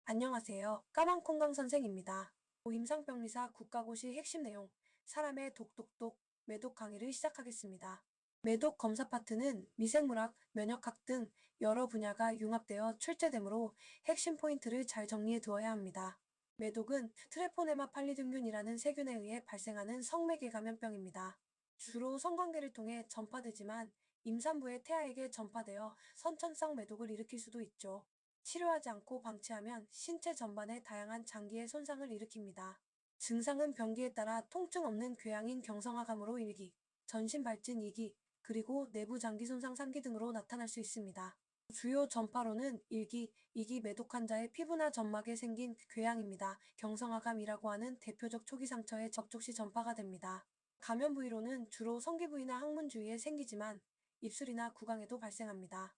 안녕하세요. 까만콩강 선생입니다. 임상병리사 국가고시 핵심 내용, 사람의 독독독, 매독 강의를 시작하겠습니다. 매독 검사 파트는 미생물학, 면역학 등 여러 분야가 융합되어 출제되므로 핵심 포인트를 잘 정리해 두어야 합니다. 매독은 트레포네마 팔리듬균이라는 세균에 의해 발생하는 성매개 감염병입니다. 주로 성관계를 통해 전파되지만 임산부의 태아에게 전파되어 선천성 매독을 일으킬 수도 있죠. 치료하지 않고 방치하면 신체 전반에 다양한 장기의 손상을 일으킵니다. 증상은 병기에 따라 통증 없는 궤양인 경성화감으로 1기, 전신 발진 2기, 그리고 내부 장기 손상 3기 등으로 나타날 수 있습니다. 주요 전파로는 1기, 2기 매독 환자의 피부나 점막에 생긴 궤양입니다. 경성화감이라고 하는 대표적 초기 상처에 접촉 시 전파가 됩니다. 감염 부위로는 주로 성기 부위나 항문 주위에 생기지만 입술이나 구강에도 발생합니다.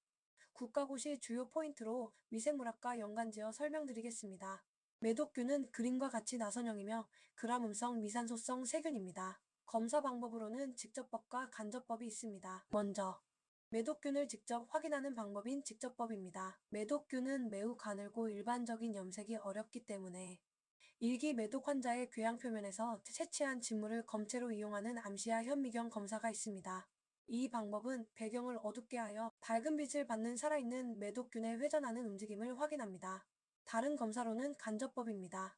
국가고시 주요 포인트로 미생물학과 연관지어 설명드리겠습니다. 매독균은 그림과 같이 나선형이며 그람음성 미산소성 세균입니다. 검사 방법으로는 직접법과 간접법이 있습니다. 먼저 매독균을 직접 확인하는 방법인 직접법입니다. 매독균은 매우 가늘고 일반적인 염색이 어렵기 때문에 일기 매독 환자의 궤양 표면에서 채취한 진물을 검체로 이용하는 암시야 현미경 검사가 있습니다. 이 방법은 배경을 어둡게 하여 밝은 빛을 받는 살아있는 매독균의 회전하는 움직임을 확인합니다. 다른 검사로는 간접법입니다.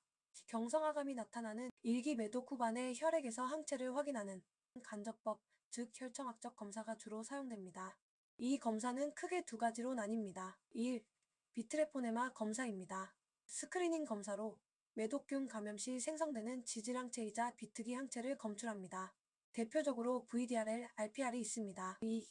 경성화감이 나타나는 일기 매독 후반의 혈액에서 항체를 확인하는 간접법, 즉 혈청학적 검사가 주로 사용됩니다. 이 검사는 크게 두 가지로 나뉩니다. 1. 비트레포네마 검사입니다. 스크리닝 검사로 매독균 감염 시 생성되는 지질항체이자 비특이 항체를 검출합니다. 대표적으로 VDRL, RPR이 있습니다. 2.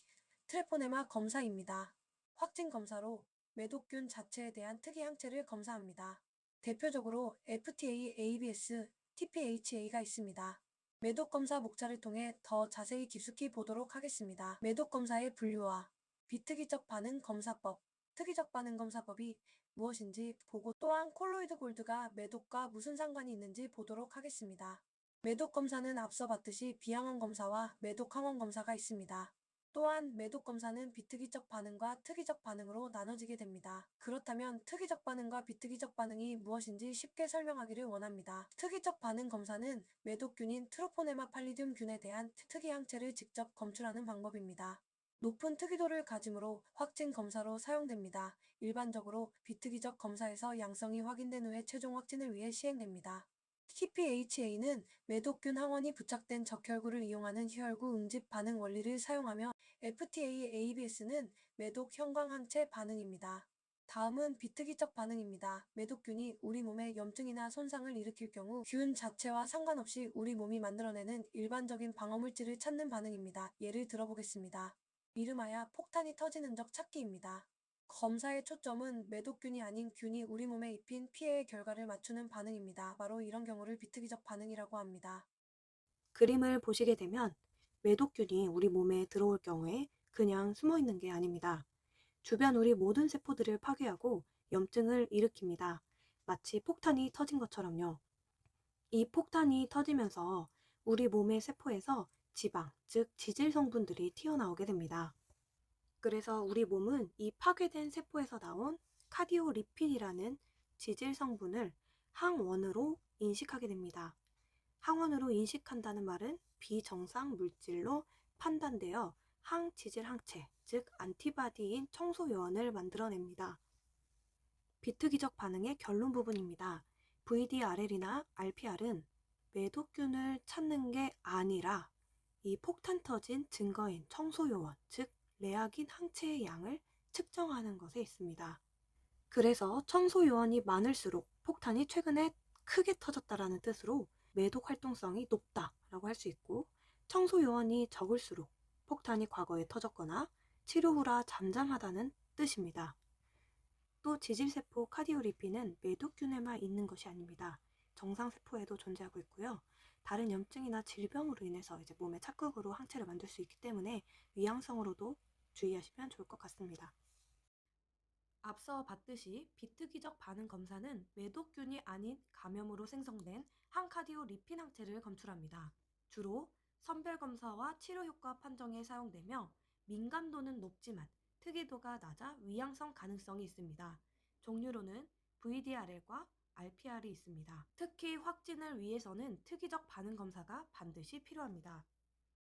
트레포네마 검사입니다. 확진 검사로 매독균 자체에 대한 특이 항체를 검사합니다. 대표적으로 FTA, ABS, TPHA가 있습니다. 매독 검사 목차를 통해 더 자세히 깊숙이 보도록 하겠습니다. 매독 검사의 분류와 비특이적 반응 검사법, 특이적 반응 검사법이 무엇인지 보고 또한 콜로이드 골드가 매독과 무슨 상관이 있는지 보도록 하겠습니다. 매독 검사는 앞서 봤듯이 비항원 검사와 매독 항원 검사가 있습니다. 또한 매독 검사는 비특이적 반응과 특이적 반응으로 나눠지게 됩니다. 그렇다면 특이적 반응과 비특이적 반응이 무엇인지 쉽게 설명하기를 원합니다. 특이적 반응 검사는 매독균인 트로포네마 팔리듐균에 대한 특이 항체를 직접 검출하는 방법입니다. 높은 특이도를 가지므로 확진 검사로 사용됩니다. 일반적으로 비특이적 검사에서 양성이 확인된 후에 최종 확진을 위해 시행됩니다. TPHA는 매독균 항원이 부착된 적혈구를 이용하는 혈구 응집 반응 원리를 사용하며 FTA, ABS는 매독 형광항체 반응입니다. 다음은 비특이적 반응입니다. 매독균이 우리 몸에 염증이나 손상을 일으킬 경우 균 자체와 상관없이 우리 몸이 만들어내는 일반적인 방어물질을 찾는 반응입니다. 예를 들어보겠습니다. 이름하여 폭탄이 터지는 적 찾기입니다. 검사의 초점은 매독균이 아닌 균이 우리 몸에 입힌 피해의 결과를 맞추는 반응입니다. 바로 이런 경우를 비특이적 반응이라고 합니다. 그림을 보시게 되면 매독균이 우리 몸에 들어올 경우에 그냥 숨어 있는 게 아닙니다. 주변 우리 모든 세포들을 파괴하고 염증을 일으킵니다. 마치 폭탄이 터진 것처럼요. 이 폭탄이 터지면서 우리 몸의 세포에서 지방, 즉 지질 성분들이 튀어나오게 됩니다. 그래서 우리 몸은 이 파괴된 세포에서 나온 카디오리핀이라는 지질 성분을 항원으로 인식하게 됩니다. 항원으로 인식한다는 말은 비정상 물질로 판단되어 항지질 항체, 즉 안티바디인 청소 요원을 만들어냅니다. 비특이적 반응의 결론 부분입니다. VDRL이나 RPR은 매독균을 찾는 게 아니라 이 폭탄 터진 증거인 청소 요원, 즉 레아긴 항체의 양을 측정하는 것에 있습니다. 그래서 청소 요원이 많을수록 폭탄이 최근에 크게 터졌다라는 뜻으로 매독 활동성이 높다라고 할 수 있고, 청소 요원이 적을수록 폭탄이 과거에 터졌거나 치료 후라 잠잠하다는 뜻입니다. 또 지질세포 카디오리핀은 매독균에만 있는 것이 아닙니다. 정상세포에도 존재하고 있고요. 다른 염증이나 질병으로 인해서 이제 몸의 착극으로 항체를 만들 수 있기 때문에 위양성으로도 주의하시면 좋을 것 같습니다. 앞서 봤듯이 비특이적 반응 검사는 매독균이 아닌 감염으로 생성된 항카디오 리핀 항체를 검출합니다. 주로 선별 검사와 치료 효과 판정에 사용되며 민감도는 높지만 특이도가 낮아 위양성 가능성이 있습니다. 종류로는 VDRL과 RPR이 있습니다. 특히 확진을 위해서는 특이적 반응 검사가 반드시 필요합니다.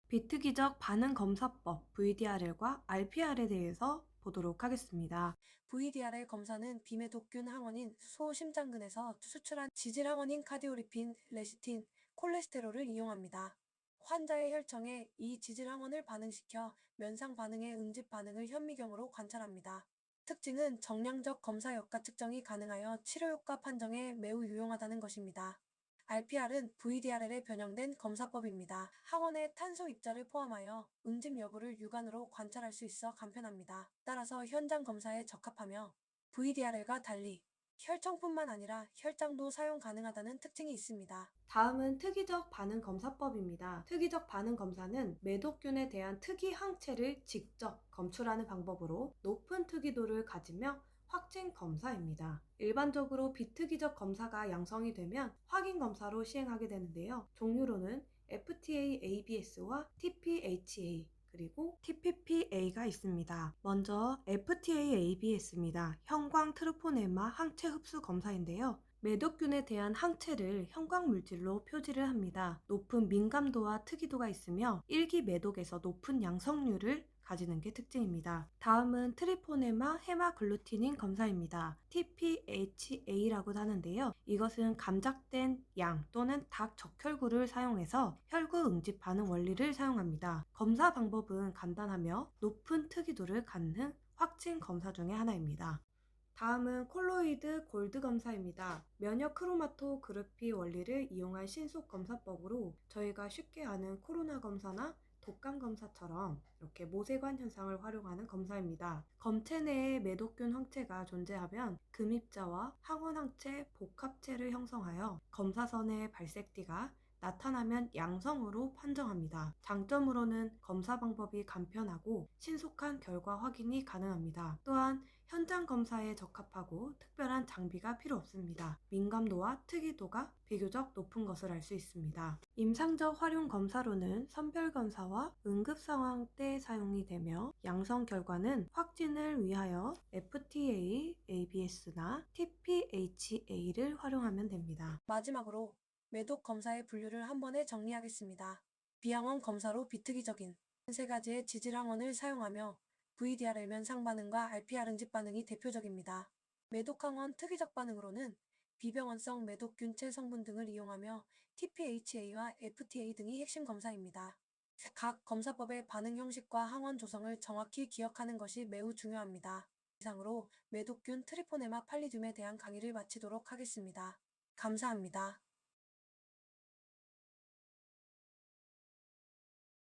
비특이적 반응 검사법 VDRL과 RPR에 대해서 보도록 하겠습니다. VDRL 검사는 비매독균 항원인 소심장근에서 수출한 지질 항원인 카디오리핀, 레시틴, 콜레스테롤을 이용합니다. 환자의 혈청에 이 지질 항원을 반응시켜 면상 반응의 응집 반응을 현미경으로 관찰합니다. 특징은 정량적 검사 역과 측정이 가능하여 치료 효과 판정에 매우 유용하다는 것입니다. RPR은 VDRL에 변형된 검사법입니다. 항원의 탄소 입자를 포함하여 응집 여부를 육안으로 관찰할 수 있어 간편합니다. 따라서 현장 검사에 적합하며 VDRL과 달리 혈청뿐만 아니라 혈장도 사용 가능하다는 특징이 있습니다. 다음은 특이적 반응 검사법입니다. 특이적 반응 검사는 매독균에 대한 특이 항체를 직접 검출하는 방법으로 높은 특이도를 가지며 확진 검사입니다. 일반적으로 비특이적 검사가 양성이 되면 확인 검사로 시행하게 되는데요. 종류로는 FTA ABS와 TPHA 그리고 TPPA가 있습니다. 먼저 FTA ABS입니다. 형광 트루포네마 항체 흡수 검사인데요. 매독균에 대한 항체를 형광물질로 표지를 합니다. 높은 민감도와 특이도가 있으며 일기 매독에서 높은 양성률을 가지는 게 특징입니다. 다음은 트리포네마 헤마글루티닌 검사입니다. TPHA라고도 하는데요. 이것은 감작된 양 또는 닭 적혈구를 사용해서 혈구 응집 반응 원리를 사용합니다. 검사 방법은 간단하며 높은 특이도를 갖는 확진 검사 중에 하나입니다. 다음은 콜로이드 골드 검사입니다. 면역 크로마토그래피 원리를 이용한 신속 검사법으로 저희가 쉽게 아는 코로나 검사나 독감 검사처럼 이렇게 모세관 현상을 활용하는 검사입니다. 검체 내에 매독균 항체가 존재하면 금입자와 항원 항체 복합체를 형성하여 검사선의 발색띠가 나타나면 양성으로 판정합니다. 장점으로는 검사 방법이 간편하고 신속한 결과 확인이 가능합니다. 또한 현장 검사에 적합하고 특별한 장비가 필요 없습니다. 민감도와 특이도가 비교적 높은 것을 알 수 있습니다. 임상적 활용 검사로는 선별 검사와 응급 상황 때 사용이 되며 양성 결과는 확진을 위하여 FTA, ABS나 TPHA를 활용하면 됩니다. 마지막으로 매독 검사의 분류를 한 번에 정리하겠습니다. 비항원 검사로 비특이적인 세 가지의 지질 항원을 사용하며 VDR 면상 반응과 RPR 응집 반응이 대표적입니다. 매독 항원 특이적 반응으로는 비병원성 매독균체 성분 등을 이용하며 TPHA와 FTA 등이 핵심 검사입니다. 각 검사법의 반응 형식과 항원 조성을 정확히 기억하는 것이 매우 중요합니다. 이상으로 매독균 트리포네마 팔리듐에 대한 강의를 마치도록 하겠습니다. 감사합니다.